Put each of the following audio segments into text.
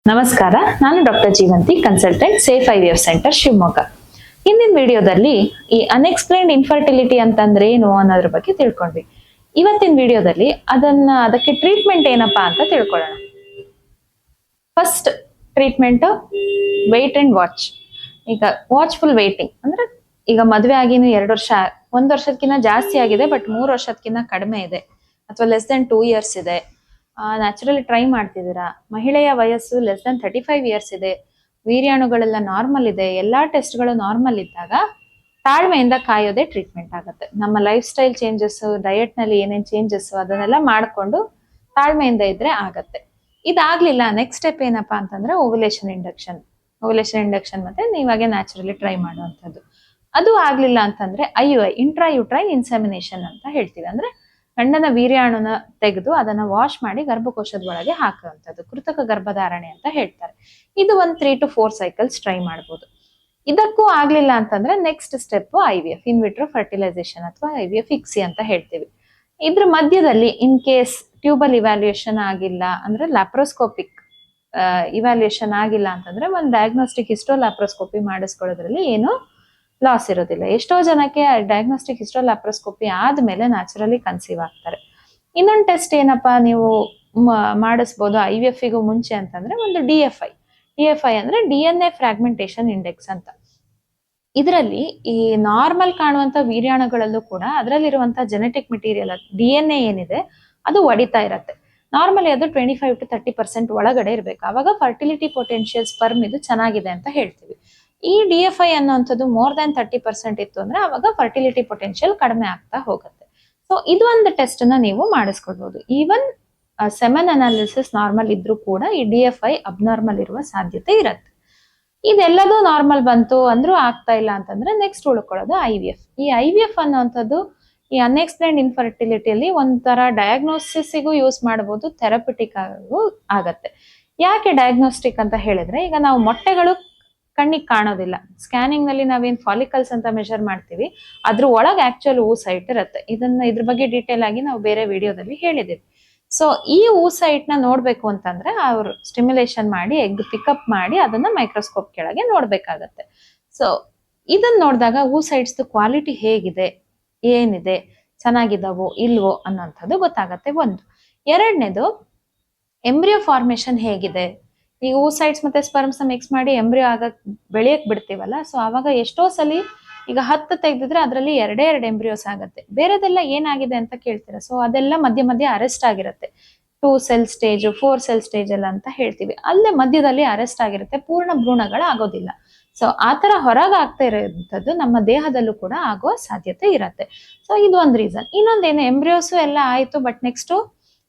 ನಮಸ್ಕಾರ, ನಾನು doctor Jeevanti, consultant, safe IVF centre Shivamogga. ಹಿಂದಿನ ವಿಡಿಯೋದಲ್ಲಿ ಈ ಅನ್ಎಕ್ಸ್ಪ್ಲೈನ್ಡ್ ಇನ್ಫರ್ಟಿಲಿಟಿ ಅಂತಂದ್ರೆ ಏನು ಅನ್ನೋದ್ರ ಬಗ್ಗೆ ತಿಳ್ಕೊಂಡ್ವಿ. ಇವತ್ತಿನ ವಿಡಿಯೋದಲ್ಲಿ ಅದಕ್ಕೆ ಟ್ರೀಟ್ಮೆಂಟ್ ಏನಪ್ಪಾ ಅಂತ ತಿಳ್ಕೊಳ್ಳೋಣ. First treatment wait and watch. ಈಗ ವಾಚ್ಫುಲ್ ವೇಟಿಂಗ್ ಅಂದ್ರೆ ಈಗ ಮದುವೆ ಆಗಿನ 2 ವರ್ಷ, 1 ವರ್ಷಕ್ಕಿಂತ ಜಾಸ್ತಿ ಆಗಿದೆ, ಬಟ್ 3 ವರ್ಷಕ್ಕಿಂತ ಕಡಿಮೆ ಇದೆ, ಅಥವಾ ಲೆಸ್ ದೆನ್ 2 ಇಯರ್ಸ್ ಇದೆ. ನ್ಯಾಚುರಲಿ ಟ್ರೈ ಮಾಡ್ತಿದ್ದೀರಾ, ಮಹಿಳೆಯ ವಯಸ್ಸು ಲೆಸ್ ದೆನ್ 35 ಇಯರ್ಸ್ ಇದೆ, ವೀರ್ಯಾಣುಗಳೆಲ್ಲ ನಾರ್ಮಲ್ ಇದೆ, ಎಲ್ಲಾ ಟೆಸ್ಟ್ಗಳು ನಾರ್ಮಲ್ ಇದ್ದಾಗ ತಾಳ್ಮೆಯಿಂದ ಕಾಯೋದೇ ಟ್ರೀಟ್ಮೆಂಟ್ ಆಗುತ್ತೆ. ನಮ್ಮ ಲೈಫ್ ಸ್ಟೈಲ್ ಚೇಂಜಸ್, ಡಯಟ್ ನಲ್ಲಿ ಏನೇನ್ ಚೇಂಜಸ್ ಅದನ್ನೆಲ್ಲ ಮಾಡ್ಕೊಂಡು ತಾಳ್ಮೆಯಿಂದ ಇದ್ರೆ ಆಗತ್ತೆ. ಇದಾಗ್ಲಿಲ್ಲ, ನೆಕ್ಸ್ಟ್ ಸ್ಟೆಪ್ ಏನಪ್ಪಾ ಅಂತಂದ್ರೆ ಓವ್ಯುಲೇಷನ್ ಇಂಡಕ್ಷನ್ ಮತ್ತೆ ನೀವಾಗೆ ನ್ಯಾಚುರಲಿ ಟ್ರೈ ಮಾಡುವಂಥದ್ದು. ಅದು ಆಗ್ಲಿಲ್ಲ ಅಂತಂದ್ರೆ IUI, ಇಂಟ್ರಾ ಯುಟ್ರೈನ್ ಇನ್ಸೆಮಿನೇಷನ್ ಅಂತ ಹೇಳ್ತೀವಿ. ಅಂದ್ರೆ ಗಂಡನ ವೀರ್ಯಾಣುನ ತೆಗೆದು ಅದನ್ನ ವಾಶ್ ಮಾಡಿ ಗರ್ಭಕೋಶದ ಒಳಗೆ ಹಾಕುವಂಥದ್ದು, ಕೃತಕ ಗರ್ಭಧಾರಣೆ ಅಂತ ಹೇಳ್ತಾರೆ. ಇದು ಒಂದು 3 to 4 ಸೈಕಲ್ಸ್ ಟ್ರೈ ಮಾಡ್ಬೋದು. ಇದಕ್ಕೂ ಆಗ್ಲಿಲ್ಲ ಅಂತಂದ್ರೆ next step IVF, in vitro fertilisation ಅಥವಾ IVF ಇಕ್ಸಿ ಅಂತ ಹೇಳ್ತೀವಿ. ಇದ್ರ ಮಧ್ಯದಲ್ಲಿ ಇನ್ ಕೇಸ್ ಟ್ಯೂಬಲ್ ಇವ್ಯಾಲ್ಯೂಯೇಷನ್ ಆಗಿಲ್ಲ ಅಂದ್ರೆ ಲ್ಯಾಪ್ರೋಸ್ಕೋಪಿಕ್ ಇವ್ಯಾಲ್ಯೂಯೇಷನ್ ಆಗಿಲ್ಲ ಅಂತಂದ್ರೆ ಒಂದು ಡಯಾಗ್ನೋಸ್ಟಿಕ್ ಹಿಸ್ಟೋ ಲ್ಯಾಪ್ರೋಸ್ಕೋಪಿ ಮಾಡಿಸ್ಕೊಳ್ಳೋದ್ರಲ್ಲಿ ಏನು ಲಾಸ್ ಇರೋದಿಲ್ಲ. ಎಷ್ಟೋ ಜನಕ್ಕೆ ಡಯಾಗ್ನೋಸ್ಟಿಕ್ ಹಿಸ್ಟೋ ಲ್ಯಾಪ್ರೋಸ್ಕೋಪಿ ಆದ್ಮೇಲೆ ನ್ಯಾಚುರಲಿ ಕನ್ಸೀವ್ ಆಗ್ತಾರೆ. ಇನ್ನೊಂದು ಟೆಸ್ಟ್ ಏನಪ್ಪಾ ನೀವು ಮಾಡಿಸ್ಬೋದು IVF ಗೂ ಮುಂಚೆ ಅಂತಂದ್ರೆ ಒಂದು DFI ಅಂದ್ರೆ DNA ಫ್ರಾಗ್ಮೆಂಟೇಶನ್ ಇಂಡೆಕ್ಸ್ ಅಂತ. ಇದರಲ್ಲಿ ಈ ನಾರ್ಮಲ್ ಕಾಣುವಂತ ವೀರ್ಯಾಣುಗಳಲ್ಲೂ ಕೂಡ ಅದರಲ್ಲಿರುವಂತ ಜೆನೆಟಿಕ್ ಮೆಟೀರಿಯಲ್ DNA ಏನಿದೆ ಅದು ಒಡಿತಾ ಇರತ್ತೆ. ನಾರ್ಮಲಿ ಅದು 25 to 30% ಒಳಗಡೆ ಇರ್ಬೇಕು. ಅವಾಗ ಫರ್ಟಿಲಿಟಿ ಪೊಟೆನ್ಶಿಯಲ್ ಸ್ಪರ್ಮ್ ಇದು ಚೆನ್ನಾಗಿದೆ ಅಂತ ಹೇಳ್ತೀವಿ. ಈ DFI ಅನ್ನುವಂಥದ್ದು ಮೋರ್ ದನ್ 30% ಇತ್ತು ಅಂದ್ರೆ ಅವಾಗ ಫರ್ಟಿಲಿಟಿ ಪೊಟೆನ್ಶಿಯಲ್ ಕಡಿಮೆ ಆಗ್ತಾ ಹೋಗುತ್ತೆ. ಸೊ ಇದು ಒಂದು ಟೆಸ್ಟ್ ನ ನೀವು ಮಾಡಿಸ್ಕೊಳ್ಬಹುದು. ಈವನ್ ಸೆಮೆನ್ ಅನಾಲಿಸಿಸ್ ನಾರ್ಮಲ್ ಇದ್ರೂ ಕೂಡ ಈ DFI ಅಬ್ನಾರ್ಮಲ್ ಇರುವ ಸಾಧ್ಯತೆ ಇರುತ್ತೆ. ಇದೆಲ್ಲದೂ ನಾರ್ಮಲ್ ಬಂತು ಅಂದ್ರೂ ಆಗ್ತಾ ಇಲ್ಲ ಅಂತಂದ್ರೆ ನೆಕ್ಸ್ಟ್ ಉಳ್ಕೊಳ್ಳೋದು IVF. ಈ IVF ಅನ್ನುವಂಥದ್ದು ಈ ಅನ್ಎಕ್ಸ್ಪ್ಲೈನ್ಡ್ ಇನ್ಫರ್ಟಿಲಿಟಿಯಲ್ಲಿ ಒಂಥರ ಡಯಾಗ್ನೋಸಿಸ್ಗೂ ಯೂಸ್ ಮಾಡಬಹುದು, ಥೆರಪಿಟಿಕ್ ಆಗೂ ಆಗತ್ತೆ. ಯಾಕೆ ಡಯಾಗ್ನೋಸ್ಟಿಕ್ ಅಂತ ಹೇಳಿದ್ರೆ, ಈಗ ನಾವು ಮೊಟ್ಟೆಗಳು ಕಣ್ಣಿಗೆ ಕಾಣೋದಿಲ್ಲ. ಸ್ಕ್ಯಾನಿಂಗ್ ನಲ್ಲಿ ನಾವೇನ್ ಫಾಲಿಕಲ್ಸ್ ಅಂತ ಮೆಷರ್ ಮಾಡ್ತೀವಿ, ಅದ್ರ ಒಳಗೆ ಆಕ್ಚುಯಲ್ ಸೈಟ್ ಇರುತ್ತೆ. ಇದ್ರ ಬಗ್ಗೆ ಡೀಟೇಲ್ ಆಗಿ ನಾವು ಬೇರೆ ವಿಡಿಯೋದಲ್ಲಿ ಹೇಳಿದೀವಿ. ಸೊ ಈ ಸೈಟ್ ನ ನೋಡ್ಬೇಕು ಅಂತಂದ್ರೆ ಅವ್ರು ಸ್ಟಿಮ್ಯುಲೇಷನ್ ಮಾಡಿ ಎಗ್ ಪಿಕಪ್ ಮಾಡಿ ಅದನ್ನ ಮೈಕ್ರೋಸ್ಕೋಪ್ ಕೆಳಗೆ ನೋಡ್ಬೇಕಾಗತ್ತೆ. ಸೊ ಇದನ್ನ ನೋಡಿದಾಗ ಸೈಟ್ಸ್ ಕ್ವಾಲಿಟಿ ಹೇಗಿದೆ, ಏನಿದೆ, ಚೆನ್ನಾಗಿದ್ದಾವೋ ಇಲ್ವೋ ಅನ್ನೋಂಥದ್ದು ಗೊತ್ತಾಗತ್ತೆ. ಒಂದು. ಎರಡನೇದು, ಎಂಬ್ರಿಯೋ ಫಾರ್ಮೇಶನ್ ಹೇಗಿದೆ. ಈಗ ಸೈಟ್ಸ್ ಮತ್ತೆ ಸ್ಪರ್ಮ್ಸ್ ಮಿಕ್ಸ್ ಮಾಡಿ ಎಂಬ್ರಿಯೋ ಬೆಳೆಯಕ್ ಬಿಡ್ತೀವಲ್ಲ, ಸೊ ಅವಾಗ ಎಷ್ಟೋ ಸಲಿ ಈಗ 10 ತೆಗೆದಿದ್ರೆ ಅದರಲ್ಲಿ 2 ಎಂಬ್ರಿಯೋಸ್ ಆಗತ್ತೆ. ಬೇರೆದೆಲ್ಲ ಏನಾಗಿದೆ ಅಂತ ಕೇಳ್ತೀರಾ. ಸೊ ಅದೆಲ್ಲ ಮಧ್ಯೆ ಅರೆಸ್ಟ್ ಆಗಿರುತ್ತೆ. 2 ಸೆಲ್ ಸ್ಟೇಜ್, 4 ಸೆಲ್ ಸ್ಟೇಜ್ ಎಲ್ಲ ಅಂತ ಹೇಳ್ತೀವಿ. ಅಲ್ಲೇ ಮಧ್ಯದಲ್ಲಿ ಅರೆಸ್ಟ್ ಆಗಿರುತ್ತೆ, ಪೂರ್ಣ ಭ್ರೂಣಗಳು ಆಗೋದಿಲ್ಲ. ಸೊ ಆತರ ಹೊರಗೆ ಆಗ್ತಾ ಇರೋಂಥದ್ದು ನಮ್ಮ ದೇಹದಲ್ಲೂ ಕೂಡ ಆಗುವ ಸಾಧ್ಯತೆ ಇರತ್ತೆ. ಸೊ ಇದು ಒಂದು ರೀಸನ್. ಇನ್ನೊಂದೇನು, ಎಂಬ್ರಿಯೋಸು ಎಲ್ಲ ಆಯ್ತು, but next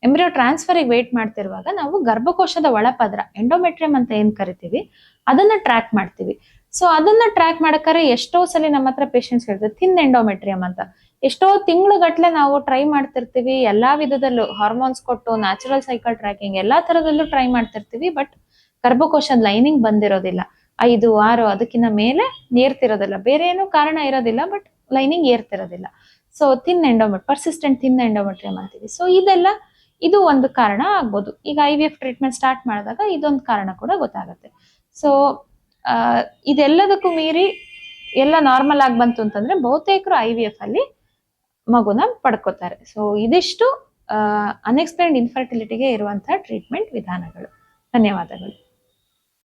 embryo transfer wait ಮಾಡ್ತಿರುವಾಗ ನಾವು ಗರ್ಭಕೋಶದ ಒಳಪದ್ರ ಎಂಡೋಮೆಟ್ರಿಯಂ ಅಂತ ಏನ್ ಕರಿತೀವಿ ಅದನ್ನ ಟ್ರ್ಯಾಕ್ ಮಾಡ್ತೀವಿ. ಸೊ ಅದನ್ನ ಟ್ರ್ಯಾಕ್ ಮಾಡಕ್ಕಾರೆ ಎಷ್ಟೋ ಸಲ ನಮ್ಮ ಹತ್ರ ಪೇಷಂಟ್ಸ್ ಹೇಳ್ತಾರೆ ಥಿನ್ ಎಂಡೋಮೆಟ್ರಿಯಂ ಅಂತ. ಎಷ್ಟೋ ತಿಂಗಳುಗಟ್ಲೆ ನಾವು ಟ್ರೈ ಮಾಡ್ತಿರ್ತೀವಿ, ಎಲ್ಲಾ ವಿಧದಲ್ಲೂ ಹಾರ್ಮೋನ್ಸ್ ಕೊಟ್ಟು ನ್ಯಾಚುರಲ್ ಸೈಕಲ್ ಟ್ರ್ಯಾಕಿಂಗ್ ಎಲ್ಲಾ ತರದಲ್ಲೂ ಟ್ರೈ ಮಾಡ್ತಿರ್ತೀವಿ, ಬಟ್ ಗರ್ಭಕೋಶದ ಲೈನಿಂಗ್ ಬಂದಿರೋದಿಲ್ಲ. 5, 6 ಅದಕ್ಕಿಂತ ಮೇಲೆ ಏರ್ತಿರೋದಿಲ್ಲ. ಬೇರೆ ಏನೂ ಕಾರಣ ಇರೋದಿಲ್ಲ, ಬಟ್ ಲೈನಿಂಗ್ ಏರ್ತಿರೋದಿಲ್ಲ. ಸೊ ಪರ್ಸಿಸ್ಟೆಂಟ್ ಥಿನ್ ಎಂಡೋಮೆಟ್ರಿಯಂ ಅಂತೀವಿ. ಸೊ ಇದು ಒಂದು ಕಾರಣ ಆಗ್ಬೋದು. ಈಗ IVF ಟ್ರೀಟ್ಮೆಂಟ್ ಸ್ಟಾರ್ಟ್ ಮಾಡಿದಾಗ ಇದೊಂದು ಕಾರಣ ಕೂಡ ಗೊತ್ತಾಗುತ್ತೆ. ಸೊ ಇದೆಲ್ಲದಕ್ಕೂ ಮೀರಿ ಎಲ್ಲ ನಾರ್ಮಲ್ ಆಗಿ ಬಂತು ಅಂತಂದ್ರೆ ಬಹುತೇಕರು IVF ಅಲ್ಲಿ ಮಗುನ ಪಡ್ಕೋತಾರೆ. ಸೊ ಇದಿಷ್ಟು ಅನ್ಎಕ್ಸ್ಪ್ಲೈನ್ಡ್ ಇನ್ಫರ್ಟಿಲಿಟಿಗೆ ಇರುವಂತಹ ಟ್ರೀಟ್ಮೆಂಟ್ ವಿಧಾನಗಳು. ಧನ್ಯವಾದಗಳು.